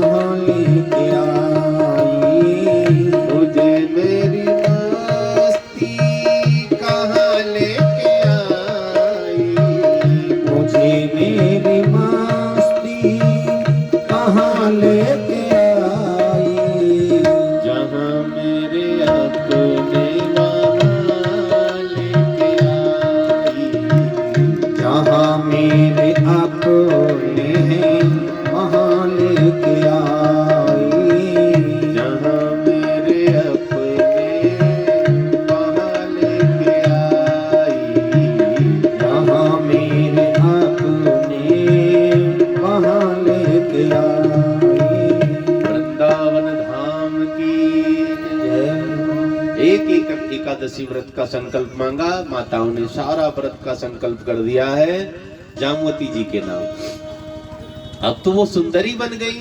कहाँ लेके आई, मुझे मेरी मस्ती कहाँ लेके आई, मुझे मेरी मस्ती कहाँ लेके आई, जहाँ मेरे अपने वहाँ लेके आई, जहाँ मेरे अपने हैं वहाँ लेके आई, जहाँ मेरे अपने वहाँ लेके आई, जहाँ मेरे अपने वहाँ लेके आई। वृंदावन धाम की जय। एक एकादशी व्रत का संकल्प मांगा, माताओं ने सारा व्रत का संकल्प कर दिया है जामवती जी के नाम। अब तो वो सुंदरी बन गई,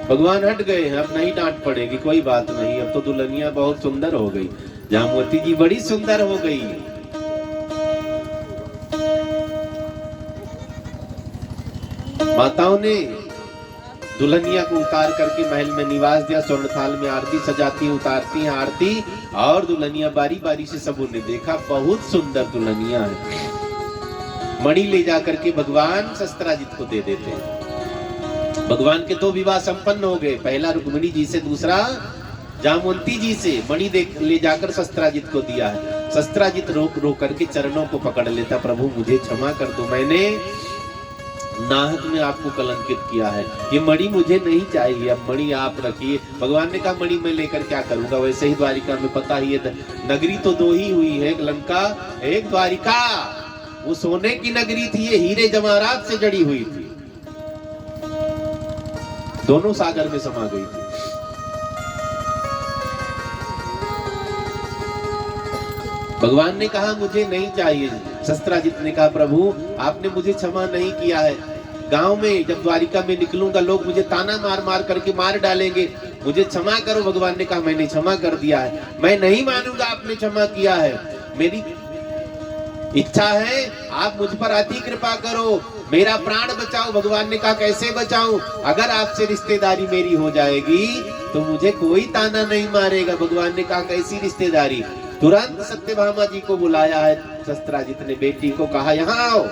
भगवान हट गए हैं, अब नहीं डांट पड़ेगी, कोई बात नहीं, अब तो दुल्हनिया बहुत सुंदर हो गई, जामवती जी बड़ी सुंदर हो गई। माताओं ने दुल्हनिया को उतार करके महल में निवास दिया, स्वर्ण थाल में आरती सजाती, उतारती हैं आरती, और दुल्हनिया बारी बारी से सबों ने देखा, बहुत सुंदर दुल्हनिया है। मणि ले जा करके भगवान शस्त्राजित को दे देते हैं। भगवान के दो विवाह संपन्न हो गए, पहला रुक्मिणी जी से, दूसरा जामवंती जी से। मणि ले जाकर शस्त्राजित को दिया है। शस्त्राजित रोक रोक करके चरणों को पकड़ लेता, प्रभु मुझे क्षमा कर दो, मैंने नाहक में आपको कलंकित किया है, ये मणि मुझे नहीं चाहिए, अब मणि आप रखिए। भगवान ने कहा मणि मैं लेकर क्या करूंगा, वैसे ही द्वारिका में पता ही है, नगरी तो दो ही हुई है, एक लंका एक द्वारिका। वो सोने की नगरी थी, ये हीरे जवाहरात से जड़ी हुई थी, दोनों सागर में समा गई थी। भगवान ने कहा मुझे नहीं चाहिए। शस्त्राजित ने कहा प्रभु आपने मुझे क्षमा नहीं किया है, गांव में जब द्वारिका में निकलूंगा लोग मुझे ताना मार मार करके मार डालेंगे, मुझे क्षमा करो। भगवान ने कहा मैंने क्षमा कर दिया है, मैं नहीं मानूंगा आपने क्षमा किया है, मेरी इच्छा है आप मुझ पर अति कृपा करो, मेरा प्राण बचाओ। भगवान ने कहा कैसे बचाऊं, अगर आपसे रिश्तेदारी मेरी हो जाएगी तो मुझे कोई ताना नहीं मारेगा। भगवान ने कहा कैसी रिश्तेदारी, तुरंत सत्यभामा जी को बुलाया है। शस्त्राजित ने बेटी को कहा यहाँ आओ।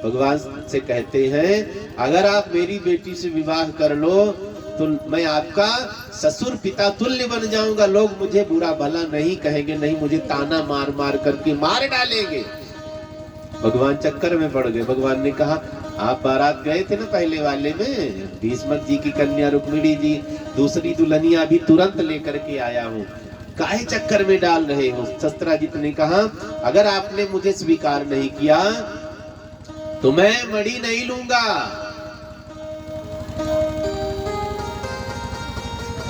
भगवान से कहते हैं अगर आप मेरी बेटी से विवाह कर लो तो मैं आपका ससुर पिता तुल्य बन जाऊंगा, लोग मुझे बुरा भला नहीं कहेंगे, नहीं मुझे ताना मार मार करके मार डालेंगे। भगवान चक्कर में पड़ गए। भगवान ने कहा आप बारात गए थे ना पहले वाले में, भीष्मक जी की कन्या रुक्मिणी जी, दूसरी दुल्हनिया अभी तुरंत लेकर के आया हूँ, काहे चक्कर में डाल रहे हो। शस्त्राजित ने कहा अगर आपने मुझे स्वीकार नहीं किया तो मैं मणि नहीं लूंगा,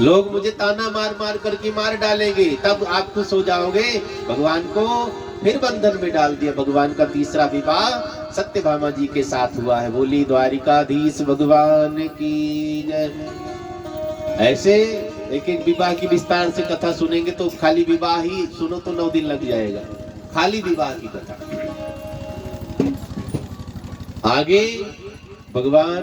लोग मुझे ताना मार मार करके मार डालेंगे, तब आप खुश हो जाओगे। भगवान को फिर बंधन में डाल दिया। भगवान का तीसरा विवाह सत्यभामा जी के साथ हुआ है। बोली द्वारिकाधीश भगवान की जय। ऐसे एक एक विवाह की विस्तार से कथा सुनेंगे तो खाली विवाह ही सुनो तो 9 दिन लग जाएगा, खाली विवाह की कथा। आगे भगवान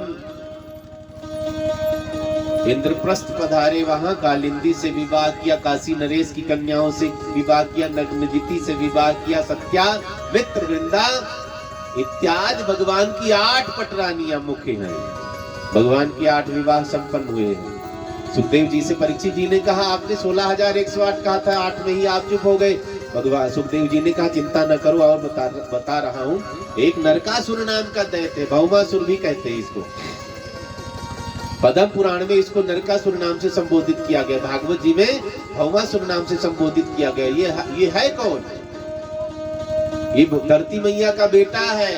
इंद्रप्रस्थ पधारे, वहां कालिंदी से विवाह किया, काशी नरेश की कन्याओं से विवाह किया, नग्नजिति से विवाह किया, सत्या मित्र वृंदा इत्यादि भगवान की 8 पटरानियां मुख्य हैं। भगवान की 8 विवाह संपन्न हुए हैं। सुखदेव जी से परीक्षित जी ने कहा आपने 16,108 कहा था, 8 में ही आप चुप हो गए। भगवान सुखदेव जी ने कहा चिंता न करो और बता रहा हूँ। एक नरकासुर नाम का दैत्य, भौमासुर भी कहते हैं इसको, पद्म पुराण में इसको नरकासुर नाम से संबोधित किया गया, भागवत जी में भौमासुर नाम से संबोधित किया गया। ये है कौन, ये धरती मैया का बेटा है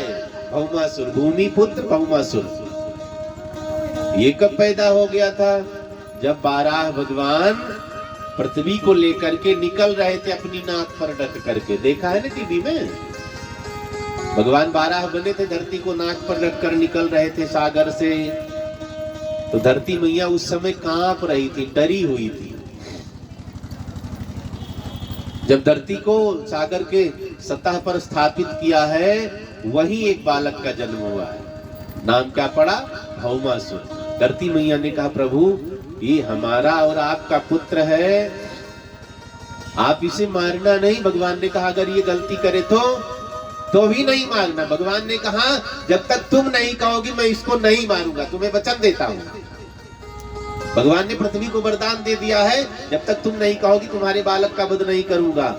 भौमासुर, भूमि पुत्र भौमासुर। ये कब पैदा हो गया था, जब 12 भगवान पृथ्वी को लेकर के निकल रहे थे अपनी नाक पर रख करके, देखा है ना टीवी में, भगवान 12 बने थे, धरती को नाक पर रखकर निकल रहे थे सागर से। तो धरती मैया उस समय कांप रही थी, डरी हुई थी। जब धरती को सागर के सतह पर स्थापित किया है, वहीं एक बालक का जन्म हुआ है, नाम क्या पड़ा, भौमासुर। धरती मैया ने कहा प्रभु ये हमारा और आपका पुत्र है, आप इसे मारना नहीं। भगवान ने कहा अगर ये गलती करे तो भी नहीं मारना। भगवान ने कहा जब तक तुम नहीं कहोगी मैं इसको नहीं मारूंगा, तुम्हें वचन देता हूं। भगवान ने पृथ्वी को वरदान दे दिया है जब तक तुम नहीं कहोगी तुम्हारे बालक का वध नहीं करूंगा।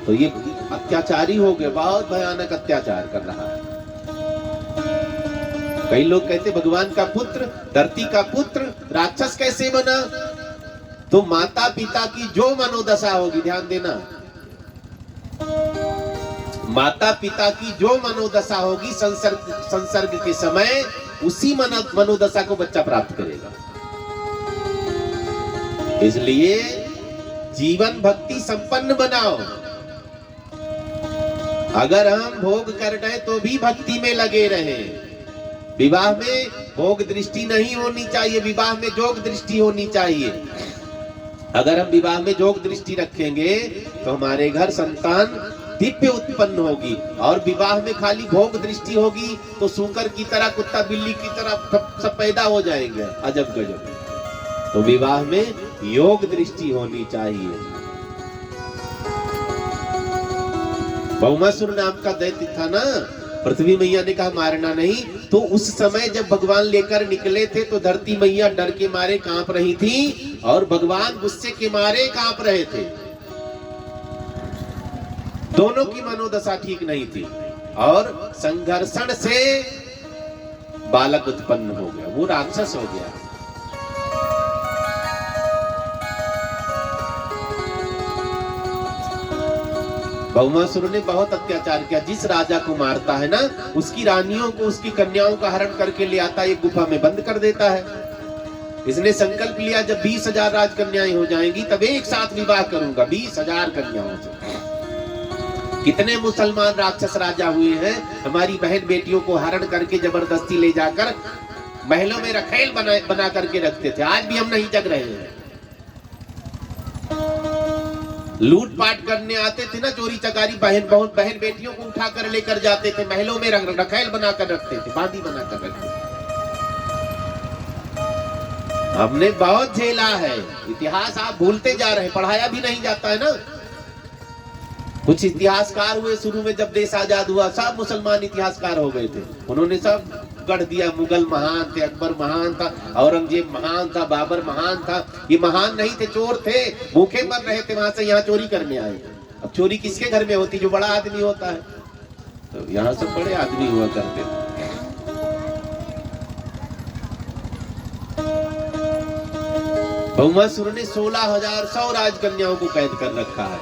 तो ये अत्याचारी हो गया, बहुत भयानक अत्याचार कर रहा है। कई लोग कहते भगवान का पुत्र, धरती का पुत्र राक्षस कैसे बना? तो माता पिता की जो मनोदशा होगी, ध्यान देना, माता पिता की जो मनोदशा होगी संसर्ग के समय, उसी मनोदशा को बच्चा प्राप्त करेगा। इसलिए जीवन भक्ति संपन्न बनाओ। अगर हम भोग कर रहे तो भी भक्ति में लगे रहे। विवाह में भोग दृष्टि नहीं होनी चाहिए, विवाह में जोग दृष्टि होनी चाहिए। अगर हम विवाह में जोग दृष्टि रखेंगे तो हमारे घर संतान दिव्य उत्पन्न होगी, और विवाह में खाली भोग दृष्टि होगी तो सूकर की तरह, कुत्ता बिल्ली की तरह सब पैदा हो जाएंगे, अजब गजब। तो विवाह में योग दृष्टि होनी चाहिए। बहुमासुर नाम का दैत्य था ना, पृथ्वी मैया ने कहा मारना नहीं। तो उस समय जब भगवान लेकर निकले थे तो धरती मैया डर के मारे कांप रही थी, और भगवान गुस्से के मारे कांप रहे थे। दोनों की मनोदशा ठीक नहीं थी, और संघर्षण से बालक उत्पन्न हो गया, वो राक्षस हो गया। बहुमासुर ने बहुत अत्याचार किया। जिस राजा को मारता है ना, उसकी रानियों को, उसकी कन्याओं का हरण करके ले आता है, एक गुफा में बंद कर देता है। इसने संकल्प लिया जब 20,000 राजकन्याएं हो जाएंगी तब एक साथ विवाह करूंगा 20,000 कन्याओं से। कितने मुसलमान राक्षस राजा हुए हैं, हमारी बहन बेटियों को हरण करके जबरदस्ती ले जाकर महलों में रखेल बना करके रखते थे। आज भी हम नहीं जग रहे हैं। लूटपाट करने आते थे ना, चोरी चकारी, बहन बेटियों को उठा कर लेकर जाते थे, महलों में रखेल बनाकर रखते थे, बांदी बनाकर रखते थे। हमने बहुत झेला है। इतिहास आप भूलते जा रहे हैं, पढ़ाया भी नहीं जाता है ना। कुछ इतिहासकार हुए शुरू में, जब देश आजाद हुआ सब मुसलमान इतिहासकार हो गए थे। उन्होंने सब गढ़ दिया, मुगल महान थे, अकबर महान था, औरंगजेब महान था, बाबर महान था। ये महान नहीं थे, चोर थे, भूखे मर रहे थे, वहां से यहाँ चोरी करने आए। अब चोरी किसके घर में होती? जो बड़ा आदमी होता है। तो यहाँ सब बड़े आदमी हुआ करते थे। बहुमासुर ने 16,100 राजकन्याओं को कैद कर रखा है।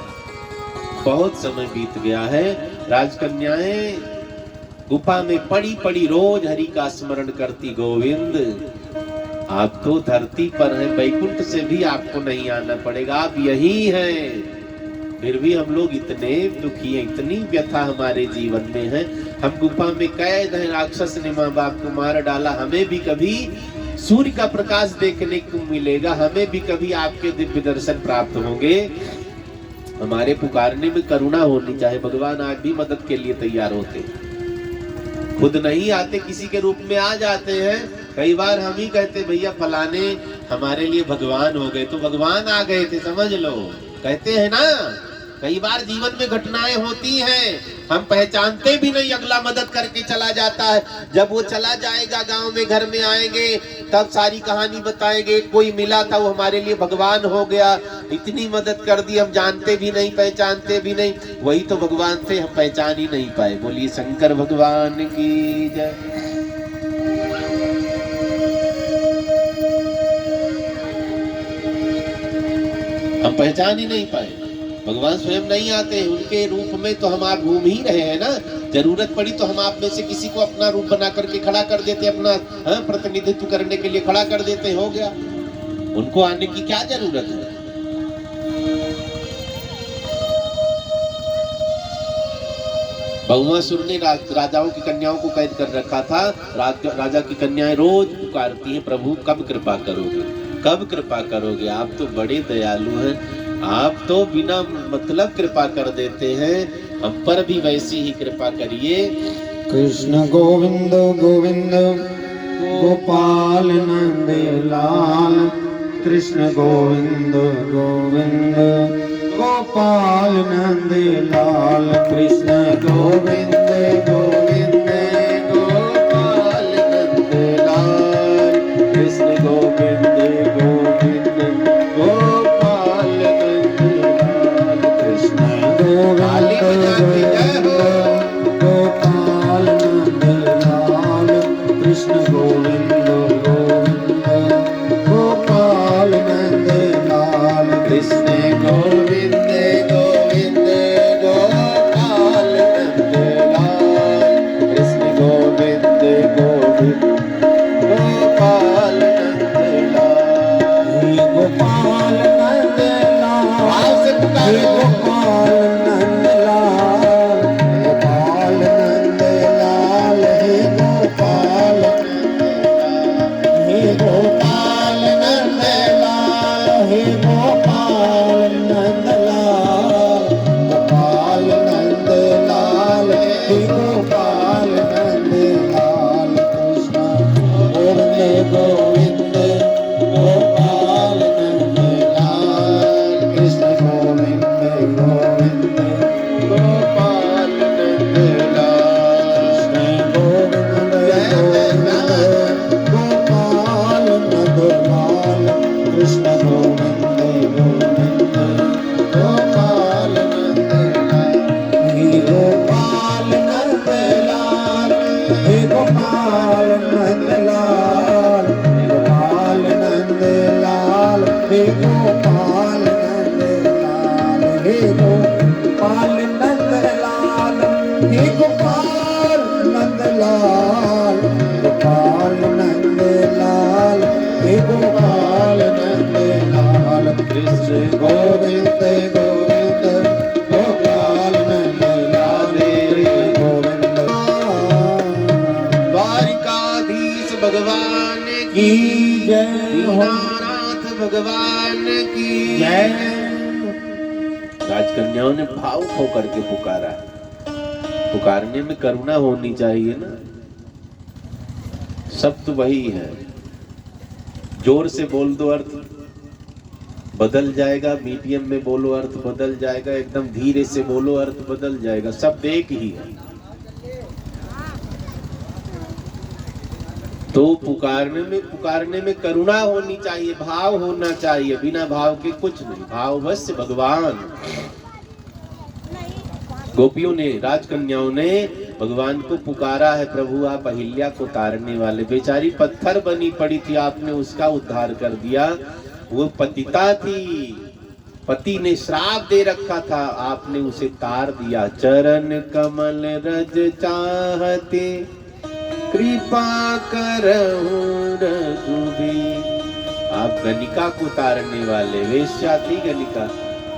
बहुत समय बीत गया है, राजकन्याएं गुफा में पड़ी पड़ी रोज हरि का स्मरण करती। गोविंद आप तो धरती पर हैं, वैकुंठ से भी आपको नहीं आना पड़ेगा, आप यही हैं। फिर भी हम लोग इतने दुखी हैं, इतनी व्यथा हमारे जीवन में है। हम गुफा में कैद हैं, राक्षस ने माँ बाप को मार डाला। हमें भी कभी सूर्य का प्रकाश देखने को मिलेगा, हमें भी कभी आपके दिव्य दर्शन प्राप्त होंगे। हमारे पुकारने में करुणा होनी चाहिए। भगवान आज भी मदद के लिए तैयार होते, खुद नहीं आते, किसी के रूप में आ जाते हैं। कई बार हम ही कहते भैया फलाने हमारे लिए भगवान हो गए, तो भगवान आ गए थे समझ लो, कहते हैं ना। कई बार जीवन में घटनाएं होती हैं, हम पहचानते भी नहीं, अगला मदद करके चला जाता है। जब वो चला जाएगा, गांव में घर में आएंगे, तब सारी कहानी बताएंगे, कोई मिला था वो हमारे लिए भगवान हो गया, इतनी मदद कर दी, हम जानते भी नहीं, पहचानते भी नहीं। वही तो भगवान थे, हम पहचान ही नहीं पाए। बोलिए शंकर भगवान की जय। हम पहचान ही नहीं पाए, भगवान स्वयं नहीं आते हैं। उनके रूप में तो हम आप घूम ही रहे हैं ना। जरूरत पड़ी तो हम आप में से किसी को अपना रूप बना करके खड़ा कर देते, अपना प्रतिनिधित्व करने के लिए खड़ा कर देते, हो गया। उनको आने की क्या जरूरत है? बहुमासुर ने राजाओं की कन्याओं को कैद कर रखा था। राजा की कन्याएं रोज पुकारती हैं, प्रभु कब कृपा करोगे, कब कृपा करोगे। आप तो बड़े दयालु हैं, आप तो बिना मतलब कृपा कर देते हैं, हम पर भी वैसी ही कृपा करिए। कृष्ण गोविंद गोविंद गोपाल नंद लाल कृष्ण गोविंद गोविंद गोपाल नंद लाल कृष्ण गोविंद गोविंद गोपाल नंद लाल कृष्ण गोविंद गोविंद गोपाल नंद लाल कृष्ण गोविंद गोपाल नंद लाल कृष्ण गोविंद गोविंद गोपाल नंद लाल कृष्ण गोविंद गोविंद गोपाल नंद लाल कृष्ण गोविंद गोविंद गोपाल नंद लाल गोपाल नंद लाल गोपाल नंद लाल गोपाल नंद लाल हे गोपाल नंद लाल हे गोपाल नंद लाल गोपाल नंद लाल हे गोपाल नंद लाल कृष्ण गोविंद गोविंद गोपाल नंद लाल कृष्ण गोविंद गोविंद गोपाल नंद लाल कृष्ण गोविंद गोविंद गोपाल नंद लाल हे गोपाल नंद लाल गोपाल नंद लाल हे गोपाल नंद लाल हे गोपाल नंद लाल हे गोपाल नंद लाल गोपाल नंद लाल हे गोपाल नंद लाल कृष्ण गोविंद गोविंद गोपाल नंद लाल गोविंद द्वारिकाधीश भगवान की जय दीनानाथ भगवान की जय राजकन्याओं ने भाव खो करके पुकारा। पुकारने में करुणा होनी चाहिए ना। शब्द वही है, जोर से बोल दो अर्थ बदल जाएगा, मीडियम में बोलो अर्थ बदल जाएगा, एकदम धीरे से बोलो अर्थ बदल जाएगा, शब्द एक ही है। तो पुकारने में करुणा होनी चाहिए, भाव होना चाहिए, बिना भाव के कुछ नहीं। भाव बस भगवान। गोपियों ने, राजकन्याओं ने भगवान को पुकारा है, प्रभु आप अहिल्या को तारने वाले। बेचारी पत्थर बनी पड़ी थी, आपने उसका उद्धार कर दिया। वो पतिता थी, पति ने श्राप दे रखा था, आपने उसे तार दिया। चरण कमल रज चाहते कृपा करहु रघुबीर। आप गणिका को तारने वाले। वेश्या थी गणिका,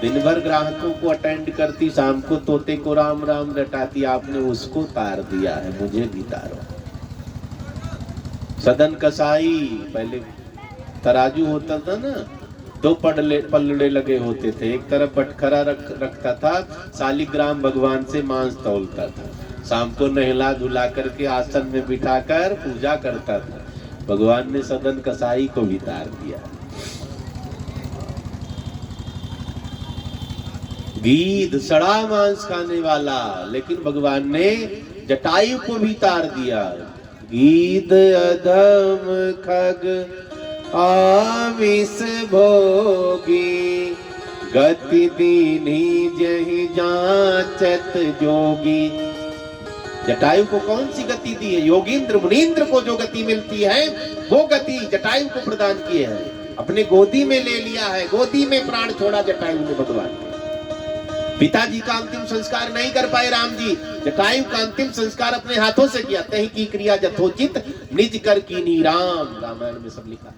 दिन भर ग्राहकों को अटेंड करती, शाम को तोते को राम राम रटाती, आपने उसको तार दिया है, मुझे भी तारो। सदन कसाई, पहले तराजू होता था ना, दो पल्लड़े लगे होते थे, एक तरफ बटखरा रखता था, शालिग्राम भगवान से मांस तौलता था, शाम को नहला धुला करके आसन में बिठाकर पूजा करता था। भगवान ने सदन कसाई को भी तार दिया। गीध सड़ा मांस खाने वाला, लेकिन भगवान ने जटायु को भी तार दिया। गीध अधम खग आमिष भोगी, गति दीन्ही जहि जांचत जोगी। जटायु को कौन सी गति दी है? योगींद्र मुनींद्र को जो गति मिलती है वो गति जटायु को प्रदान की है। अपने गोदी में ले लिया है, गोदी में प्राण छोड़ा जटायु ने भगवान के। पिताजी का अंतिम संस्कार नहीं कर पाए राम जी, जटायु का अंतिम संस्कार अपने हाथों से किया। तही की क्रिया जथोचित निज कर कीनी राम, रामायण में सब लिखा है।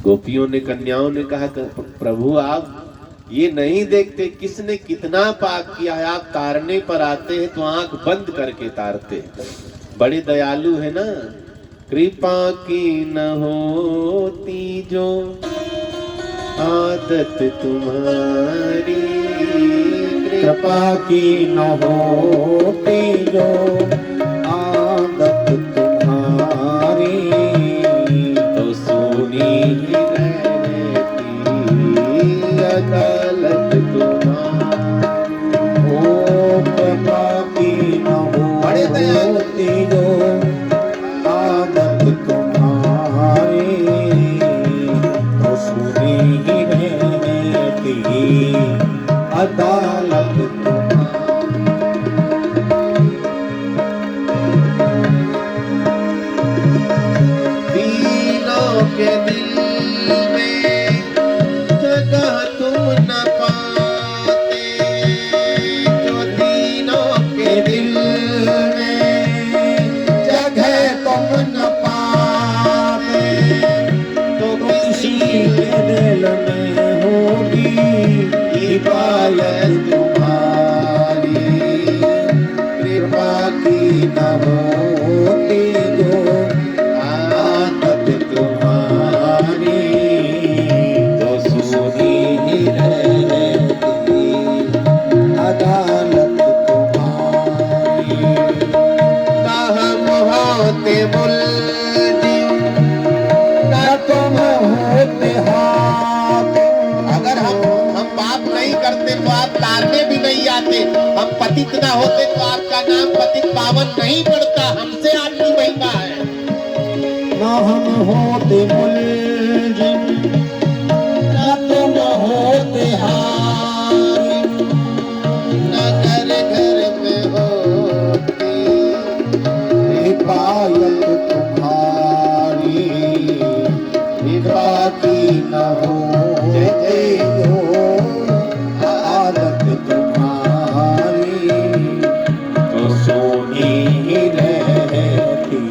गोपियों ने, कन्याओं ने कहा प्रभु आप ये नहीं देखते किसने कितना पाप किया है, आप तारने पर आते हैं तो आंख बंद करके तारते हैं। बड़े दयालु है ना। कृपा की न होती जो आदत तुम्हारी, कृपा की न होती जो आदत तुम्हारी, अदालत दीनों के दिल में जगह तुम न पाते, जो दीनों के दिल में जगह तुम न पाते, तो किसी के दिल में होगी हिदायत तुम्हारी, कृपा की न होती जो आदत तुम्हारी, तो सुनी ही रहती अदालत तुम्हारी। हम होते मुल्जिम न तुम होते हाथ, अगर हम पाप नहीं करते तो आप तारने भी नहीं आते, हम पतित ना होते तो आपका नाम पतित पावन नहीं पड़ता, हमसे आपकी महिमा है। न हम होते मुल्जिम न तुम होते हाकिम, न घर घर में होती हिदायत तुम्हारी, हिदा की न होते हो आदत तुम्हारी, तो सोनी ही रहती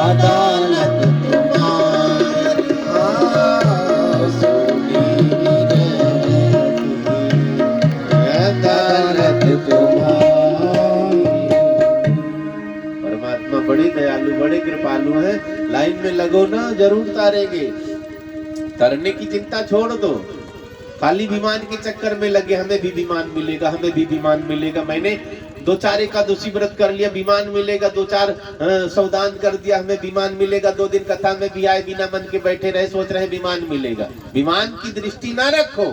अदालत तुम्हारी, सोनी ही रहती अदालत तुम्हारी। परमात्मा बड़े दयालु बड़े कृपालु हैं, लाइन में लगो ना जरूर तारेंगे। तरने की चिंता छोड़ दो, खाली विमान के चक्कर में लगे हमें भी विमान मिलेगा, हमें भी विमान मिलेगा। मैंने 2-4 एकादशी व्रत कर लिया, विमान मिलेगा, 2-4 सौदान कर दिया, हमें विमान मिलेगा। 2 दिन कथा में भी आए, बिना मन के बैठे रहे, सोच रहे विमान मिलेगा। विमान की दृष्टि ना रखो,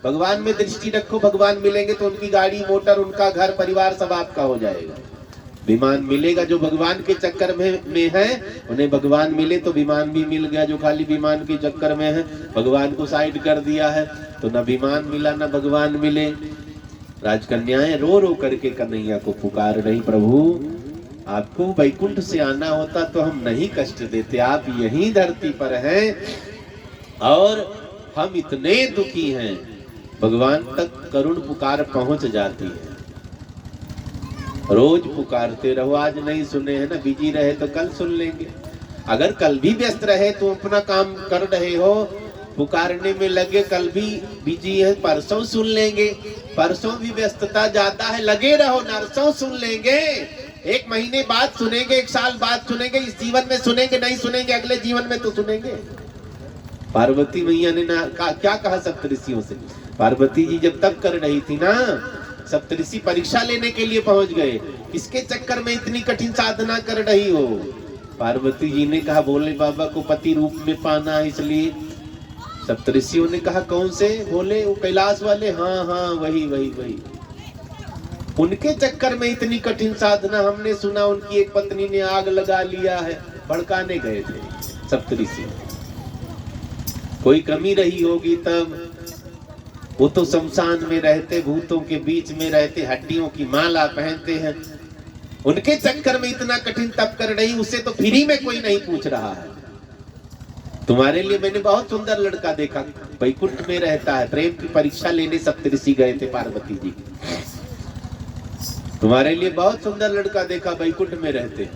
भगवान में दृष्टि रखो। भगवान मिलेंगे तो उनकी गाड़ी मोटर उनका घर परिवार सब आपका हो जाएगा। विमान मिलेगा, जो भगवान के चक्कर में है उन्हें भगवान मिले तो विमान भी मिल गया। जो खाली विमान के चक्कर में है, भगवान को साइड कर दिया है, तो न विमान मिला न भगवान मिले। राजकन्याएं रो रो करके कन्हैया को पुकार रही, प्रभु आपको वैकुंठ से आना होता तो हम नहीं कष्ट देते, आप यहीं धरती पर हैं और हम इतने दुखी हैं। भगवान तक करुण पुकार पहुंच जाती है। रोज पुकारते रहो, आज नहीं सुने हैं ना, बिजी रहे तो कल सुन लेंगे। अगर कल भी व्यस्त रहे तो अपना काम कर रहे हो, पुकारने में लगे, कल भी बिजी है, परसों सुन लेंगे। परसों भी व्यस्तता ज्यादा है, लगे रहो, नरसों सुन लेंगे। 1 महीने बाद सुनेंगे, 1 साल बाद सुनेंगे, इस जीवन में सुनेंगे, नहीं सुनेंगे अगले जीवन में तो सुनेंगे। पार्वती मैया ने क्या कहा सप्तऋषियों से? पार्वती जी जब तप कर रही थी ना, सप्तऋषि परीक्षा लेने के लिए पहुंच गए। किसके चक्कर में इतनी कठिन साधना कर रही हो? पार्वती जी ने कहा भोले बाबा को पति रूप में पाना, इसलिए। सप्तऋषियों ने कहा कौन से? बोले वो कैलाश वाले। हाँ हाँ वही वही वही। उनके चक्कर में इतनी कठिन साधना। हमने सुना उनकी एक पत्नी ने आग लगा लिया है, भड़काने गए थे सप्तऋषि। कोई कमी रही होगी तब। वो तो शमशान में रहते, भूतों के बीच में रहते, हड्डियों की माला पहनते हैं। उनके चक्कर में इतना कठिन तप कर रही, उसे तो फ्री में कोई नहीं पूछ रहा है। तुम्हारे लिए मैंने बहुत सुंदर लड़का देखा, वैकुंठ में रहता है। प्रेम की परीक्षा लेने सप्तऋषि गए थे पार्वती जी। तुम्हारे लिए बहुत सुंदर लड़का देखा, वैकुंठ में रहते।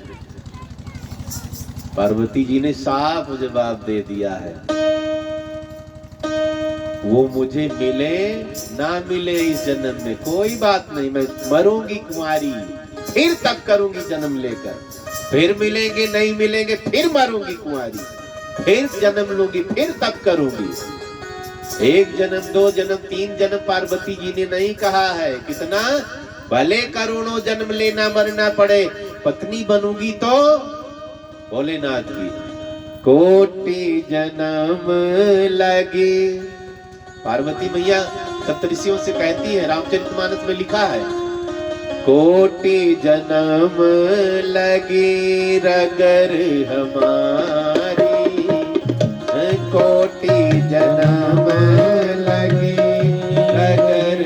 पार्वती जी ने साफ जवाब दे दिया है, वो मुझे मिले ना मिले इस जन्म में कोई बात नहीं, मैं मरूंगी कुंवारी, फिर तब करूंगी जन्म लेकर। फिर मिलेंगे नहीं मिलेंगे, फिर मरूंगी कुंवारी, फिर जन्म लूंगी, फिर तब करूंगी। 1 जन्म 2 जन्म 3 जन्म पार्वती जी ने नहीं कहा है। कितना? भले करोड़ों जन्म लेना मरना पड़े, पत्नी बनूंगी तो भोलेनाथ की। कोटि जन्म लगे, पार्वती मैया सप्तऋषियों से कहती है, रामचरितमानस में लिखा है, कोटि जन्म लगी रगर हमारी, कोटि जन्म लगी रगर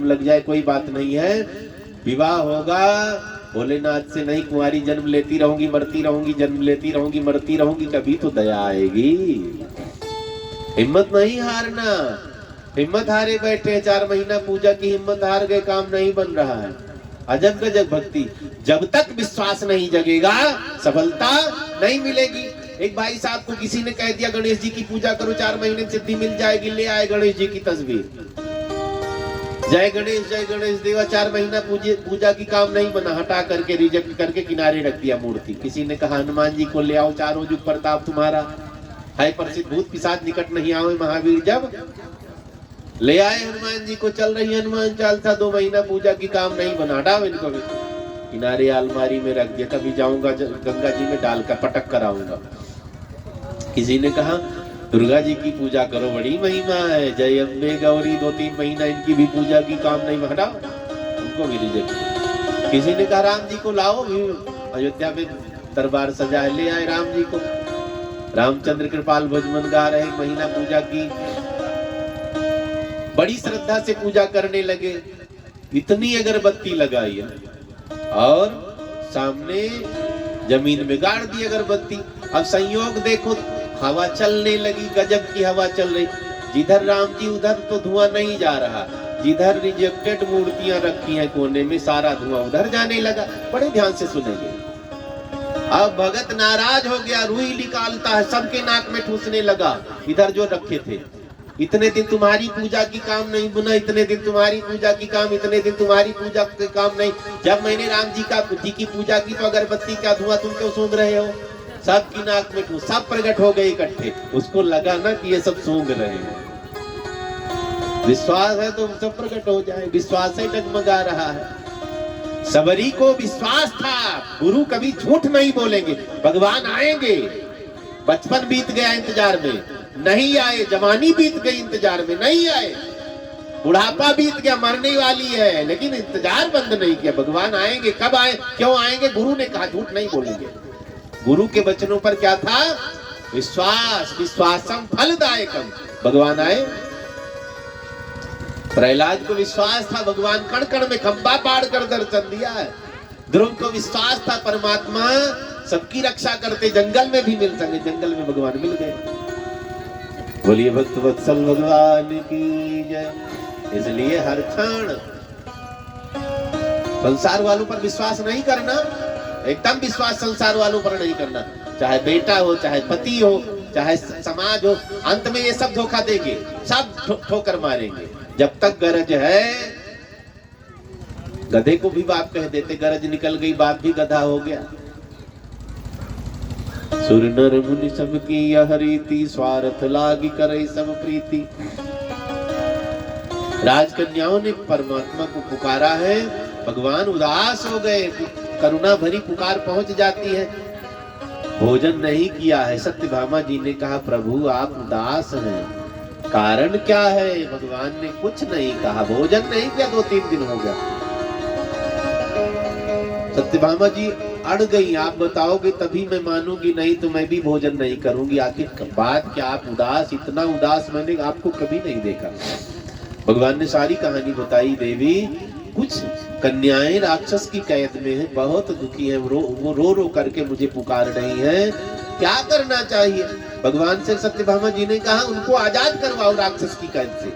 लग जाए कोई बात नहीं है, विवाह होगा भोलेनाथ से नहीं, कुंवारी जन्म लेती रहूंगी मरती रहूंगी, जन्म लेती रहूंगी मरती रहूंगी, कभी तो दया आएगी। हिम्मत नहीं हारना। हिम्मत हारे बैठे हैं, 4 महीना पूजा की हिम्मत हार गए, काम नहीं बन रहा है। अजब गजब भक्ति। जब तक विश्वास नहीं जगेगा सफलता नहीं मिलेगी। एक भाई साहब को किसी ने कह दिया गणेश जी की पूजा करो, 4 महीने में सिद्धि मिल जाएगी, ले आए गणेश जी की तस्वीर, जय गणेश देवा, 4 महीना पूजा की काम नहीं बना, हटा करके रिजेक्ट करके किनारे रख दिया मूर्ति। किसी ने कहा हनुमान जी को ले आओ, चारों जुग प्रताप तुम्हारा है, प्रसिद्ध भूत पिशाच निकट नहीं आओ महावीर। जब ले आए हनुमान जी को, चल रही हनुमान चालीसा, 2 महीना पूजा की काम नहीं बना, हटाओ इनको भी, किनारे अलमारी में रख दिया, कभी जाऊंगा गंगा जी में डालकर पटक कर आऊंगा। किसी ने कहा दुर्गा जी की पूजा करो, बड़ी महिमा है, जय अम्बे गौरी, 2-3 महीना इनकी भी पूजा की काम नहीं, हटाओ उनको भी रिजेक्ट। किसी ने कहा राम जी को लाओ, अयोध्या में दरबार सजा है, ले आए राम जी को, रामचंद्र कृपाल भजमन गा रहे, महीना पूजा की, बड़ी श्रद्धा से पूजा करने लगे, इतनी अगरबत्ती लगाई है और सामने जमीन में गाड़ दी अगरबत्ती। अब संयोग देखो, हवा चलने लगी, गजब की हवा चल रही, जिधर राम जी उधर तो धुआं नहीं जा रहा, जिधर रिजेक्टेड मूर्तियां रखी हैं कोने में, सारा धुआं उधर जाने लगा। बड़े ध्यान से सुनेंगे। अब भगत नाराज हो गया, रुई निकालता है, सबके नाक में ठूसने लगा, इधर जो रखे थे, इतने दिन तुम्हारी पूजा की काम नहीं बुना, इतने दिन तुम्हारी पूजा की काम, इतने दिन तुम्हारी पूजा के काम नहीं, जब मैंने राम जी की पूजा की तो अगरबत्ती का धुआं तुम क्यों सूंघ रहे हो? सब की नाक में ठूस, सब प्रकट हो गए इकट्ठे। उसको लगा ना कि ये सब सूंघ रहे हैं, विश्वास है तो सब प्रकट हो जाए, विश्वास से डगमगा रहा है। सबरी को विश्वास था, गुरु कभी झूठ नहीं बोलेंगे, भगवान आएंगे। बचपन बीत गया इंतजार में, नहीं आए, जवानी बीत गई इंतजार में, नहीं आए, बुढ़ापा बीत गया, मरने वाली है, लेकिन इंतजार बंद नहीं किया। भगवान आएंगे, कब आए, क्यों आएंगे? गुरु ने कहा, झूठ नहीं बोलेंगे। गुरु के वचनों पर क्या था? विश्वास, विश्वासम फलदायकम। भगवान आए, प्रहलाद को विश्वास था, भगवान कण कण में खंबा पाड़ कर दर्शन दिया है। ध्रुव को विश्वास था, परमात्मा सबकी रक्षा करते, जंगल में भी मिल सके, जंगल में भगवान मिल गए। बोलिए भक्त वत्सल भगवान की जय। इसलिए हर क्षण संसार वालों पर विश्वास नहीं करना, एकदम विश्वास संसार वालों पर नहीं करना, चाहे बेटा हो, चाहे पति हो, चाहे समाज हो, अंत में ये सब धोखा देंगे, सब ठोकर मारेंगे। जब तक गरज है, गधे को भी बाप कह देते, गरज निकल गई, बाप भी गधा हो गया। सुर नर मुनि सबकी यह रीति, स्वार्थ लागी करे सब प्रीति। राजकन्याओं ने परमात्मा को पुकारा है, भगवान उदास हो गए, करुणा भरी पुकार पहुंच जाती है। भोजन नहीं किया है, सत्यभामा जी ने कहा प्रभु आप उदास हैं, कारण क्या है? भगवान ने कुछ नहीं कहा, भोजन नहीं किया, 2-3 दिन हो गया। सत्यभामा जी अड़ गई, आप बताओगे तभी मैं मानूंगी, नहीं तो मैं भी भोजन नहीं करूंगी। आखिर बात क्या, आप उदास, इतना उदास मैंने आपको कभी नहीं देखा। भगवान ने सारी कहानी बताई। देवी, कुछ कन्याएं राक्षस की कैद में हैं, बहुत दुखी हैं, वो रो करके मुझे पुकार रही हैं, क्या करना चाहिए? भगवान से सत्यभामा जी ने कहा उनको आजाद करवाओ राक्षस की कैद से।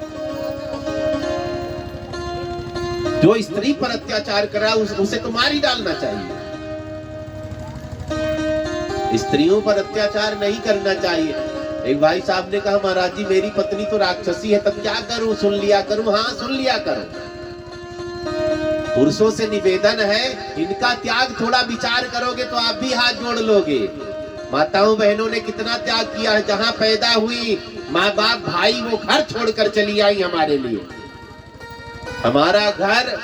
जो स्त्री पर अत्याचार करा उसे तो मार ही डालना चाहिए। स्त्रियों पर अत्याचार नहीं करना चाहिए। एक भाई साहब ने कहा महाराज जी मेरी पत्नी तो राक्षसी है, तब क्या करूं? सुन लिया करूं? हाँ सुन लिया करो। पुरुषों से निवेदन है, इनका त्याग थोड़ा विचार करोगे तो आप भी हाथ जोड़ लोगे। माताओं बहनों ने कितना त्याग किया है, जहां पैदा हुई माँ बाप भाई वो घर छोड़कर चली आई हमारे लिए। हमारा घर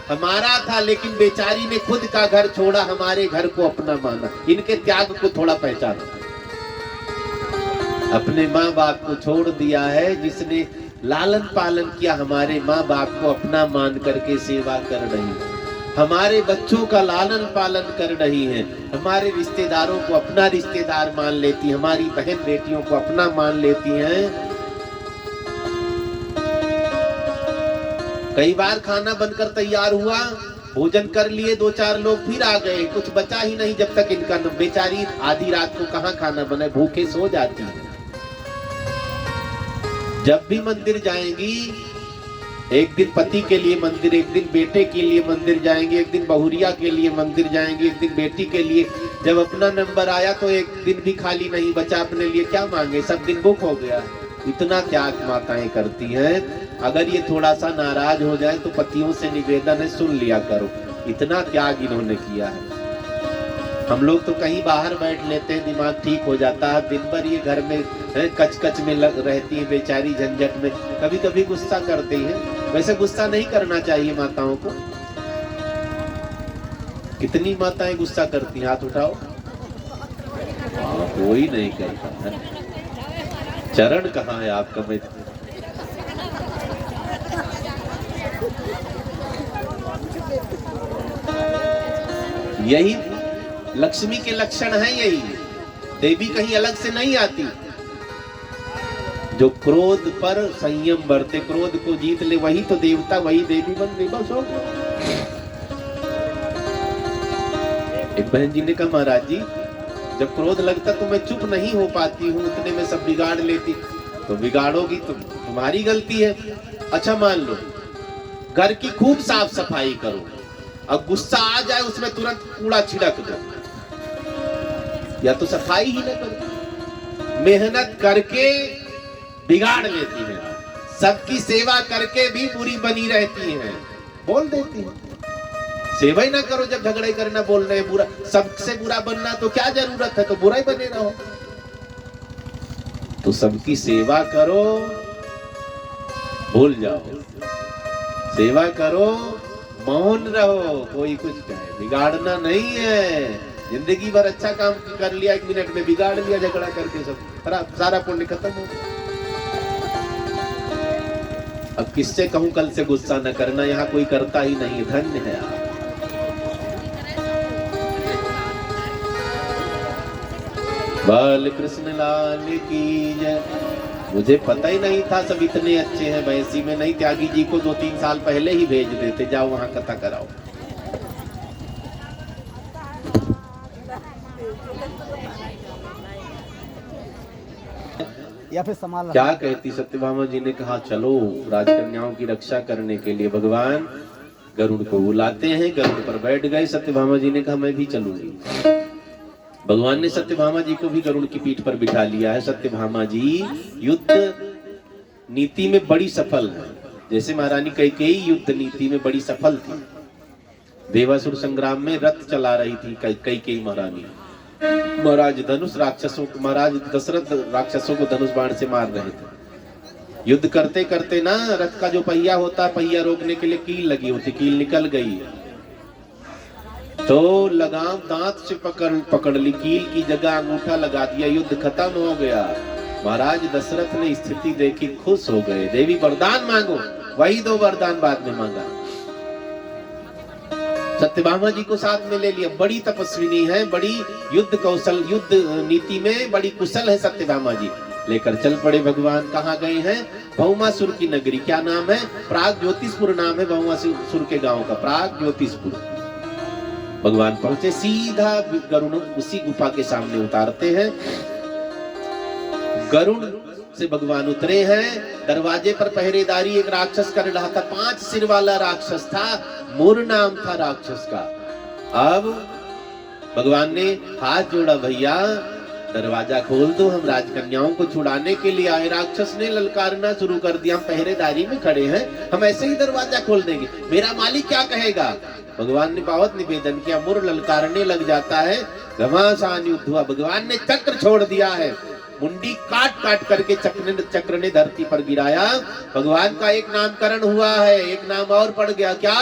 हमारा था, लेकिन बेचारी ने खुद का घर छोड़ा, हमारे घर को अपना माना। इनके त्याग को थोड़ा पहचानो। अपने माँ बाप को छोड़ दिया है, जिसने लालन पालन किया, हमारे माँ बाप को अपना मान करके सेवा कर रही है, हमारे बच्चों का लालन पालन कर रही है, हमारे रिश्तेदारों को अपना रिश्तेदार मान लेती, हमारी बहन बेटियों को अपना मान लेती हैं। कई बार खाना बनकर तैयार हुआ, भोजन कर लिए, 2-4 लोग फिर आ गए, कुछ बचा ही नहीं जब तक इनका बेचारी आधी रात को कहाँ खाना बनाए, भूखे सो जाती है। जब भी मंदिर जाएंगी, एक दिन पति के लिए मंदिर, एक दिन बेटे के लिए मंदिर जाएंगे, एक दिन बहुरिया के लिए मंदिर जाएंगे, एक दिन बेटी के लिए। जब अपना नंबर आया तो एक दिन भी खाली नहीं बचा अपने लिए, क्या मांगे, सब दिन बुक हो गया। इतना त्याग माताएं करती हैं। अगर ये थोड़ा सा नाराज हो जाए तो पतियों से निवेदन है, सुन लिया करो, इतना त्याग इन्होंने किया है। हम लोग तो कहीं बाहर बैठ लेते हैं, दिमाग ठीक हो जाता है, दिन भर ये घर में कच कच में रहती है बेचारी, झंझट में, कभी कभी गुस्सा करती है। वैसे गुस्सा नहीं करना चाहिए माताओं को। कितनी माताएं गुस्सा करती हैं, हाथ उठाओ। कोई नहीं करता है। चरण कहाँ है आपका? मैं यही लक्ष्मी के लक्षण है, यही देवी कहीं अलग से नहीं आती। जो क्रोध पर संयम बरते, क्रोध को जीत ले, वही तो देवता, वही देवी बन गई, बस हो गया। एक बहन जी ने कहा, महाराज जी जब क्रोध लगता तो मैं चुप नहीं हो पाती हूँ, उतने में सब बिगाड़ लेती। तो बिगाड़ोगी तो तुम्हारी गलती है। अच्छा मान लो घर की खूब साफ सफाई करो, अब गुस्सा आ जाए उसमें तुरंत कूड़ा छिड़क दो, या तो सफाई ही न करो। मेहनत करके बिगाड़ लेती है, सबकी सेवा करके भी बुरी बनी रहती है, बोल देती है। सेवा ही ना करो, जब झगड़े करना, बोल रहे बुरा, सबसे बुरा बनना तो क्या जरूरत है, तो बुरा ही बने रहो। तो सबकी सेवा करो, भूल जाओ, सेवा करो, मौन रहो, कोई कुछ कहे, बिगाड़ना नहीं है। जिंदगी भर अच्छा काम कर लिया, 1 मिनट में बिगाड़ लिया झगड़ा करके, सब सारा पुण्य खत्म हो गया। अब किससे कहूं कल से गुस्सा न करना, यहाँ कोई करता ही नहीं, धन्य है आप। बाल कृष्ण लाल की जय। मुझे पता ही नहीं था सब इतने अच्छे हैं भैंसी में, नहीं त्यागी जी को 2-3 साल पहले ही भेज देते, जाओ वहां कथा कराओ। या फिर संभाल। क्या कहती सत्यभामा जी ने कहा, चलो राजकन्याओं की रक्षा करने के लिए भगवान गरुड़ को बुलाते हैं। गरुड़ पर बैठ गए। सत्यभामा जी ने कहा, मैं भी चलूंगी। भगवान ने सत्यभामा जी को भी गरुड़ की पीठ पर बिठा लिया है। सत्यभामा जी युद्ध नीति में बड़ी सफल है, जैसे महारानी कैकेयी युद्ध नीति में बड़ी सफल थी। देवासुर संग्राम में रथ चला रही थी कैकेयी महारानी। महाराज धनुष राक्षसों को, महाराज दशरथ राक्षसों को धनुष बाण से मार रहे थे। युद्ध करते करते ना रथ का जो पहिया होता है, पहिया रोकने के लिए कील लगी होती, कील निकल गई तो लगाम दांत से पकड़ ली, कील की जगह अंगूठा लगा दिया, युद्ध खत्म हो गया। महाराज दशरथ ने स्थिति देखी, खुश हो गए। देवी वरदान मांगो, वही 2 वरदान बाद में मांगा। सत्यभामा जी को साथ में ले लिया। बड़ी तपस्विनी है, बड़ी युद्ध कौशल, युद्ध नीति में बड़ी कुशल है सत्यभामा जी। लेकर चल पड़े भगवान। कहाँ गए हैं? भौमासुर की नगरी। क्या नाम है? प्राग ज्योतिषपुर नाम है भौमासुर के गांव का, प्राग ज्योतिषपुर। भगवान पहुंचे, सीधा गरुड़ उसी गुफा के सामने उतारते हैं। गरुड़ से भगवान उतरे हैं। दरवाजे पर पहरेदारी एक राक्षस कर रहा था, 5 सिर वाला राक्षस था, मुर नाम था राक्षस का। अब भगवान ने हाथ जोड़ा, भैया दरवाजा खोल दो, हम राजकन्याओं को छुड़ाने के लिए आए। राक्षस ने ललकारना शुरू कर दिया, हम पहरेदारी में खड़े हैं, हम ऐसे ही दरवाजा खोल देंगे, मेरा मालिक क्या कहेगा। भगवान ने बहुत निवेदन किया, मुर ललकारने लग जाता है, घमासान युद्ध हुआ। भगवान ने चक्र छोड़ दिया है, मुंडी काट काट करके चक्र ने धरती पर गिराया। भगवान का एक नामकरण हुआ है, एक नाम और पड़ गया। क्या?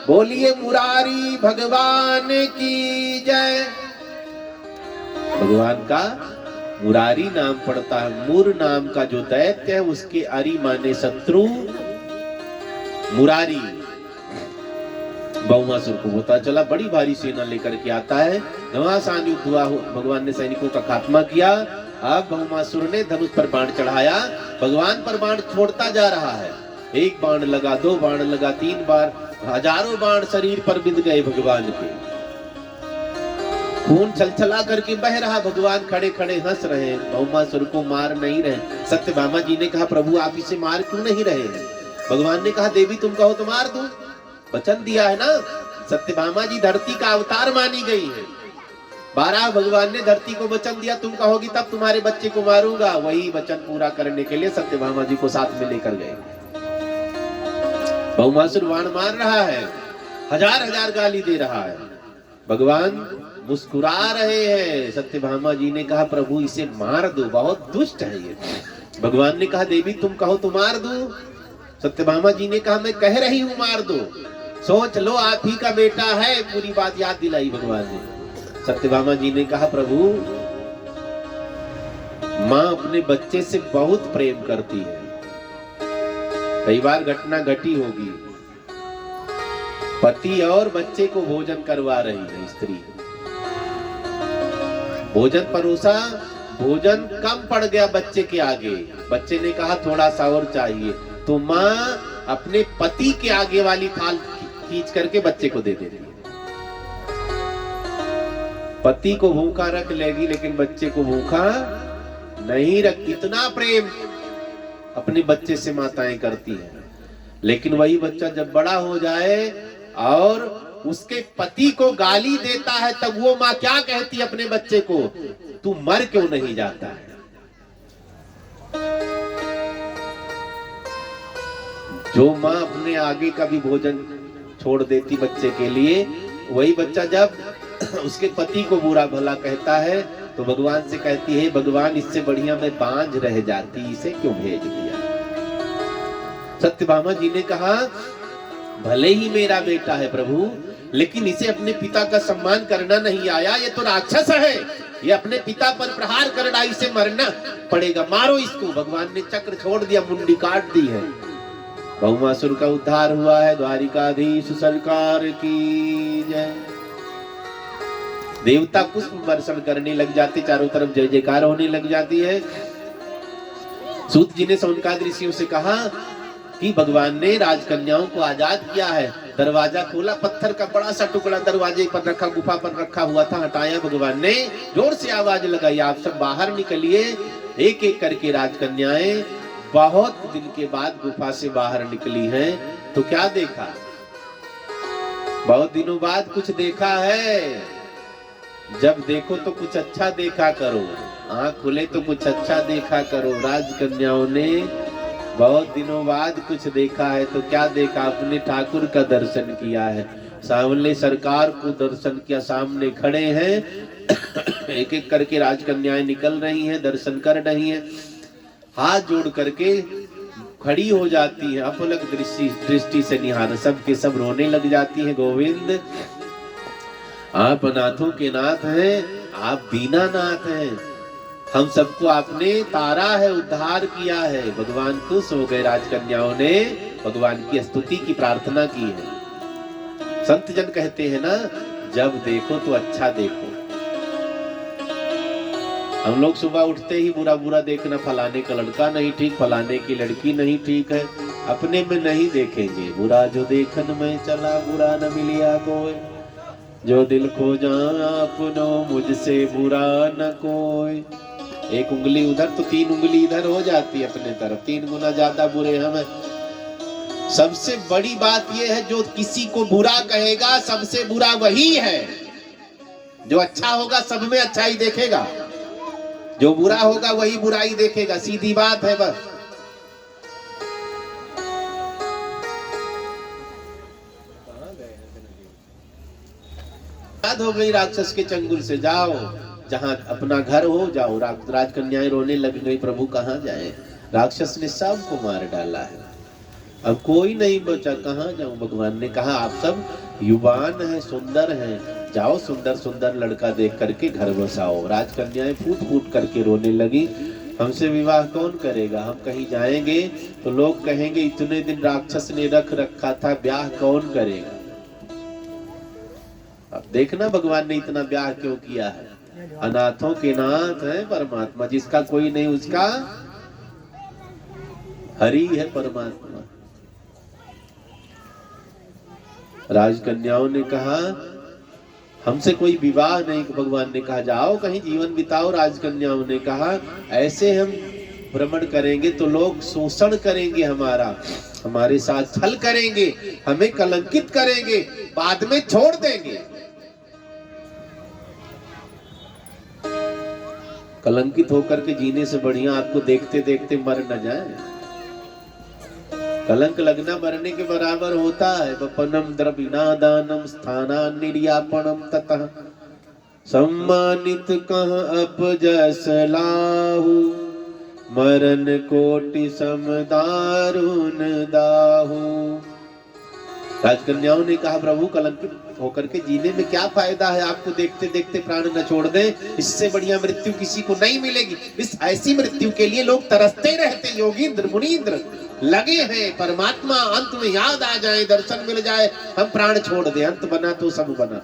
बोलिए मुरारी भगवान की जय। भगवान का मुरारी नाम पड़ता है। मुर नाम का जो दैत्य है उसके अरि माने शत्रु, मुरारी। भौमासुर को पता चला, बड़ी भारी सेना लेकर के आता है। घमासान युद्ध हुआ, भगवान ने सैनिकों का खात्मा किया। अब भौमासुर ने धनुष पर बाण चढ़ाया, भगवान पर बाण छोड़ता जा रहा है। एक बाण लगा, 2 बाण लगा, 3 बार, हजारों बाण शरीर पर बिंद गए भगवान के। खून छलछला करके बह रहा, भगवान खड़े खड़े हंस रहे हैं, भौमासुर को मार नहीं रहे। सत्यभामा जी ने कहा प्रभु आप इसे मार क्यों नहीं रहे हैं? भगवान ने कहा देवी तुम कहो तो मार दूं, वचन दिया है ना। सत्यभामा जी धरती का अवतार मानी गई है। 12 भगवान ने धरती को वचन दिया तुम कहोगी तब तुम्हारे बच्चे को मारूंगा। वही वचन पूरा करने के लिए सत्यभामा जी को साथ में लेकर गए। भौमासुर वाण मार रहा है, हजार हजार गाली दे रहा है, भगवान मुस्कुरा रहे हैं। सत्यभामा जी ने कहा प्रभु इसे मार दो, बहुत दुष्ट है ये। भगवान ने कहा देवी तुम कहो तो मार दूं। सत्यभामा जी ने कहा मैं कह रही हूं मार दो, सोच लो आप ही का बेटा है। पूरी बात याद दिलाई भगवान ने। सत्यभामा जी ने कहा प्रभु माँ अपने बच्चे से बहुत प्रेम करती है। कई बार घटना घटी होगी, पति और बच्चे को भोजन करवा रही है स्त्री, भोजन परोसा, भोजन कम पड़ गया बच्चे के आगे। बच्चे ने कहा थोड़ा सा और चाहिए, तो माँ अपने पति के आगे वाली थाल खींच करके बच्चे को दे देती है। पति को भूखा रख लेगी लेकिन बच्चे को भूखा नहीं रख। इतना प्रेम अपने बच्चे से माताएं करती हैं। लेकिन वही बच्चा जब बड़ा हो जाए और उसके पति को गाली देता है तब वो माँ क्या कहती है अपने बच्चे को, तू मर क्यों नहीं जाता है। जो माँ अपने आगे का भी भोजन छोड़ देती बच्चे के लिए, वही बच्चा जब उसके पति को बुरा भला कहता है तो भगवान से कहती है भगवान इससे बढ़िया मैं बांझ रह जाती, इसे क्यों भेज दिया। सत्यभामा जी ने कहा भले ही मेरा बेटा है प्रभु, लेकिन इसे अपने पिता का सम्मान करना नहीं आया, ये तो राक्षस है, ये अपने पिता पर प्रहार कर रहा, इसे मरना पड़ेगा, मारो इसको। भगवान ने चक्र छोड़ दिया, मुंडी काट दी है। भौमासुर का उद्धार हुआ है। द्वारिकाधीश सरकार की जय। देवता पुष्प वर्षण करने लग जाते, चारों तरफ जय जयकार होने लग जाती है। सूत जी ने सौनकादि ऋषियों से कहा कि भगवान ने राजकन्याओं को आजाद किया है। दरवाजा खोला, पत्थर का बड़ा सा टुकड़ा दरवाजे पर रखा, गुफा पर रखा हुआ था, हटाया भगवान ने, जोर से आवाज लगाई आप सब बाहर निकलिए। एक एक करके राजकन्याएं बहुत दिन के बाद गुफा से बाहर निकली हैं। तो क्या देखा, बहुत दिनों बाद कुछ देखा है। जब देखो तो कुछ अच्छा देखा करो, आँख खुले तो कुछ अच्छा देखा करो। राजकन्याओं ने बहुत दिनों बाद कुछ देखा है। तो क्या देखा, अपने ठाकुर का दर्शन किया है, सामने सरकार को दर्शन किया, सामने खड़े हैं। एक एक करके राजकन्याएं निकल रही हैं, दर्शन कर रही हैं, हाथ जोड़ करके खड़ी हो जाती है, अपलक दृष्टि से निहार, सब के सब रोने लग जाती है। गोविंद आप नाथों के नाथ हैं, आप दीनानाथ हैं, हम सबको आपने तारा है, उद्धार किया है। भगवान खुश हो गए। राजकन्याओं ने भगवान की स्तुति की प्रार्थना की है। संत जन कहते हैं ना, जब देखो तो अच्छा देखो। हम लोग सुबह उठते ही बुरा बुरा देखना, फलाने का लड़का नहीं ठीक, फलाने की लड़की नहीं ठीक है, अपने में नहीं देखेंगे। बुरा जो देखन में चला, बुरा न मिलिया कोई, जो दिल खो जा अपनो, मुझसे बुरा न कोई। एक उंगली उधर तो 3 उंगली इधर हो जाती है अपने तरफ, 3 गुना ज्यादा बुरे हम। सबसे बड़ी बात यह है, जो किसी को बुरा कहेगा सबसे बुरा वही है। जो अच्छा होगा सब में अच्छाई देखेगा, जो बुरा होगा वही बुराई देखेगा, सीधी बात है बस। याद हो गई राक्षस के चंगुल से, जाओ जहां अपना घर हो जाओ। राजकन्याएं रोने लग गई, प्रभु कहां जाए, राक्षस ने सबको मार डाला है, अब कोई नहीं बचा, कहां जाऊं। भगवान ने कहा आप सब युवान हैं, सुंदर हैं, जाओ सुंदर सुंदर लड़का देख करके घर बसाओ। राजकन्याएं फूट फूट करके रोने लगी, हमसे विवाह कौन करेगा, हम कहीं जाएंगे तो लोग कहेंगे इतने दिन राक्षस ने रख रखा था, ब्याह कौन करेगा। अब देखना भगवान ने इतना ब्याह क्यों किया है। अनाथों के नाथ है परमात्मा, जिसका कोई नहीं उसका हरि है परमात्मा। राजकन्याओं ने कहा हमसे कोई विवाह नहीं। भगवान ने कहा जाओ कहीं जीवन बिताओ। राजकन्याओं ने कहा ऐसे हम भ्रमण करेंगे तो लोग शोषण करेंगे, हमारे साथ छल करेंगे, हमें कलंकित करेंगे, बाद में छोड़ देंगे। कलंकित होकर के जीने से बढ़िया आपको देखते देखते मर न जाए। कलंक लगना मरने के बराबर होता है। वपनम द्रविणादानम स्थानान निर्यापणम ततः सम्मानित कह अपजस लाहु मरण कोटि सम दारुण दाहु। राजकन्याओं ने कहा प्रभु कलंकित होकर के जीने में क्या फायदा है, आपको देखते देखते प्राण न छोड़ दें, इससे बढ़िया मृत्यु किसी को नहीं मिलेगी। इस ऐसी मृत्यु के लिए लोग तरसते रहते, योगींद्र मुनींद्र लगे हैं। परमात्मा अंत में याद आ जाए, दर्शन मिल जाए, हम प्राण छोड़ दें, अंत बना तो सब बना।